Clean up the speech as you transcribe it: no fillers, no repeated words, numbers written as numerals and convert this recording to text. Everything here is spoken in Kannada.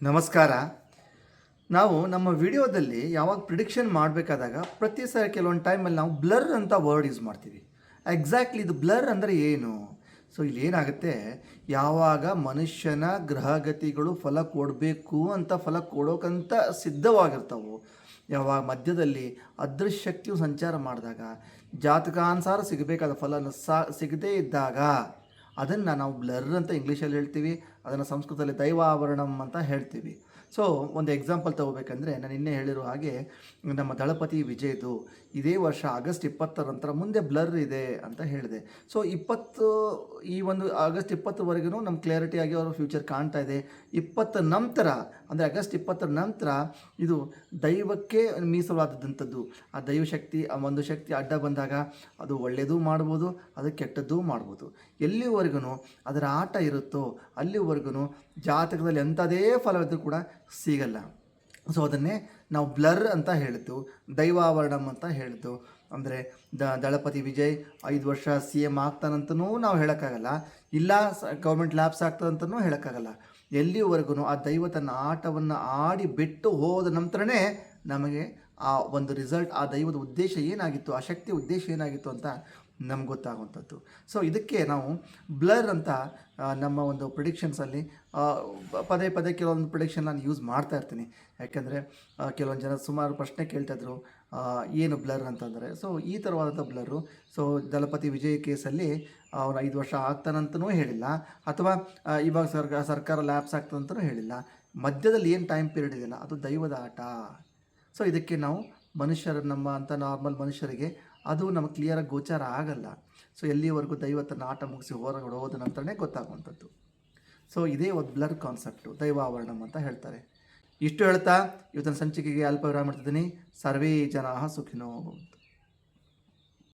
ನಮಸ್ಕಾರ. ನಾವು ನಮ್ಮ ವಿಡಿಯೋದಲ್ಲಿ ಯಾವಾಗ ಪ್ರಿಡಿಕ್ಷನ್ ಮಾಡಬೇಕಾದಾಗ ಪ್ರತಿ ಸಲ ಕೆಲವೊಂದು ಟೈಮಲ್ಲಿ ನಾವು ಬ್ಲರ್ ಅಂತ ವರ್ಡ್ ಯೂಸ್ ಮಾಡ್ತೀವಿ. ಎಕ್ಸಾಕ್ಟ್ಲಿ ಇದು ಬ್ಲರ್ ಅಂದರೆ ಏನು? ಸೊ ಇಲ್ಲಿ ಏನಾಗುತ್ತೆ, ಯಾವಾಗ ಮನುಷ್ಯನ ಗ್ರಹಗತಿಗಳು ಫಲ ಕೊಡಬೇಕು ಅಂತ ಫಲ ಕೊಡೋಕ್ಕಂತ ಸಿದ್ಧವಾಗಿರ್ತಾವೆ, ಯಾವಾಗ ಮಧ್ಯದಲ್ಲಿ ಅದೃಶ್ಯ ಶಕ್ತಿಯು ಸಂಚಾರ ಮಾಡಿದಾಗ ಜಾತಕಾನುಸಾರ ಸಿಗಬೇಕಾದ ಫಲನ ಸಿಗದೇ ಇದ್ದಾಗ ಅದನ್ನು ನಾವು ಬ್ಲರ್ ಅಂತ ಇಂಗ್ಲೀಷಲ್ಲಿ ಹೇಳ್ತೀವಿ, ಅದನ್ನು ಸಂಸ್ಕೃತದಲ್ಲಿ ದೈವಾವರಣಂ ಅಂತ ಹೇಳ್ತೀವಿ. ಸೊ ಒಂದು ಎಕ್ಸಾಂಪಲ್ ತಗೋಬೇಕಂದ್ರೆ, ನಾನು ಇನ್ನೇ ಹೇಳಿರೋ ಹಾಗೆ ನಮ್ಮ ದಳಪತಿ ವಿಜಯ್ದು ಇದೇ ವರ್ಷ ಆಗಸ್ಟ್ 20 ನಂತರ ಮುಂದೆ ಬ್ಲರ್ ಇದೆ ಅಂತ ಹೇಳಿದೆ. ಸೊ ಈ ಒಂದು ಆಗಸ್ಟ್ 20ವರೆಗೂ ನಮ್ಮ ಕ್ಲಿಯರಿಟಿಯಾಗಿ ಅವರ ಫ್ಯೂಚರ್ ಕಾಣ್ತಾ ಇದೆ. 20 ನಂತರ ಅಂದರೆ ಆಗಸ್ಟ್ 20 ನಂತರ ಇದು ದೈವಕ್ಕೆ ಮೀಸಲಾದಂಥದ್ದು. ಆ ದೈವಶಕ್ತಿ, ಆ ಒಂದು ಶಕ್ತಿ ಅಡ್ಡ ಬಂದಾಗ ಅದು ಒಳ್ಳೆಯದೂ ಮಾಡ್ಬೋದು, ಅದು ಕೆಟ್ಟದ್ದೂ ಮಾಡ್ಬೋದು. ಎಲ್ಲಿವರೆಗೂ ಅದರ ಆಟ ಇರುತ್ತೋ ಅಲ್ಲಿವರೆಗೂ ಜಾತಕದಲ್ಲಿ ಎಂಥದೇ ಫಲವಿದ್ರೂ ಕೂಡ ಸಿಗಲ್ಲ. ಸೊ ಅದನ್ನೇ ನಾವು ಬ್ಲರ್ ಅಂತ ಹೇಳಿದ್ದು, ದೈವಾವರಣಂ ಅಂತ ಹೇಳಿದ್ದು. ಅಂದರೆ ದಳಪತಿ ವಿಜಯ್ 5 ವರ್ಷ CM ಆಗ್ತಾನಂತನೂ ನಾವು ಹೇಳೋಕ್ಕಾಗಲ್ಲ, ಇಲ್ಲ ಗೌರ್ಮೆಂಟ್ ಲ್ಯಾಬ್ಸ್ ಆಗ್ತದಂತನೂ ಹೇಳೋಕ್ಕಾಗಲ್ಲ. ಎಲ್ಲಿವರೆಗೂ ಆ ದೈವ ತನ್ನ ಆಟವನ್ನು ಆಡಿ ಬಿಟ್ಟು ಹೋದ ನಂತರನೇ ನಮಗೆ ಆ ಒಂದು ರಿಸಲ್ಟ್, ಆ ದೈವದ ಉದ್ದೇಶ ಏನಾಗಿತ್ತು, ಆ ಶಕ್ತಿಯ ಉದ್ದೇಶ ಏನಾಗಿತ್ತು ಅಂತ ನಮ್ಗೆ ಗೊತ್ತಾಗುವಂಥದ್ದು. ಸೊ ಇದಕ್ಕೆ ನಾವು ಬ್ಲರ್ ಅಂತ ನಮ್ಮ ಒಂದು ಪ್ರಿಡಿಕ್ಷನ್ಸಲ್ಲಿ ಪದೇ ಪದೇ ಕೆಲವೊಂದು ಪ್ರಿಡಿಕ್ಷನ್ ನಾನು ಯೂಸ್ ಮಾಡ್ತಾ ಇರ್ತೀನಿ. ಯಾಕೆಂದರೆ ಕೆಲವೊಂದು ಜನ ಸುಮಾರು ಪ್ರಶ್ನೆ ಕೇಳ್ತಾಯಿದ್ರು, ಏನು ಬ್ಲರ್ ಅಂತಂದರೆ. ಸೊ ಈ ಥರವಾದಂಥ ಬ್ಲರು. ಸೊ ದಳಪತಿ ವಿಜಯ್ ಕೇಸಲ್ಲಿ ಅವನು 5 ವರ್ಷ ಆಗ್ತಾನಂತನೂ ಹೇಳಿಲ್ಲ, ಅಥವಾ ಇವಾಗ ಸರ್ಕಾರ ಲ್ಯಾಬ್ಸ್ ಆಗ್ತದಂತನೂ ಹೇಳಿಲ್ಲ. ಮಧ್ಯದಲ್ಲಿ ಏನು ಟೈಮ್ ಪೀರಿಯಡ್ ಇದೆಯಲ್ಲ, ಅದು ದೈವದ ಆಟ. ಸೊ ಇದಕ್ಕೆ ನಾವು ನಮ್ಮ ಅಂಥ ನಾರ್ಮಲ್ ಮನುಷ್ಯರಿಗೆ ಅದು ನಮಗೆ ಕ್ಲಿಯರಾಗಿ ಗೋಚಾರ ಆಗಲ್ಲ. ಸೊ ಎಲ್ಲಿವರೆಗೂ ದೈವತನ ಆಟ ಮುಗಿಸಿ ಹೊರಗಡೆ ಹೋದ ನಂತರನೇ ಗೊತ್ತಾಗುವಂಥದ್ದು. ಸೊ ಇದೇ ಒಂದು ಬ್ಲರ್ ಕಾನ್ಸೆಪ್ಟು, ದೈವಾವರಣಂ ಅಂತ ಹೇಳ್ತಾರೆ. ಇಷ್ಟು ಹೇಳ್ತಾ ಇವತ್ತಿನ ಸಂಚಿಕೆಗೆ ಅಲ್ಪ ವಿರಾಮ ಮಾಡ್ತಿದ್ದೀನಿ. ಸರ್ವೇ ಜನಾಃ ಸುಖಿನೋ ಭವಂತು.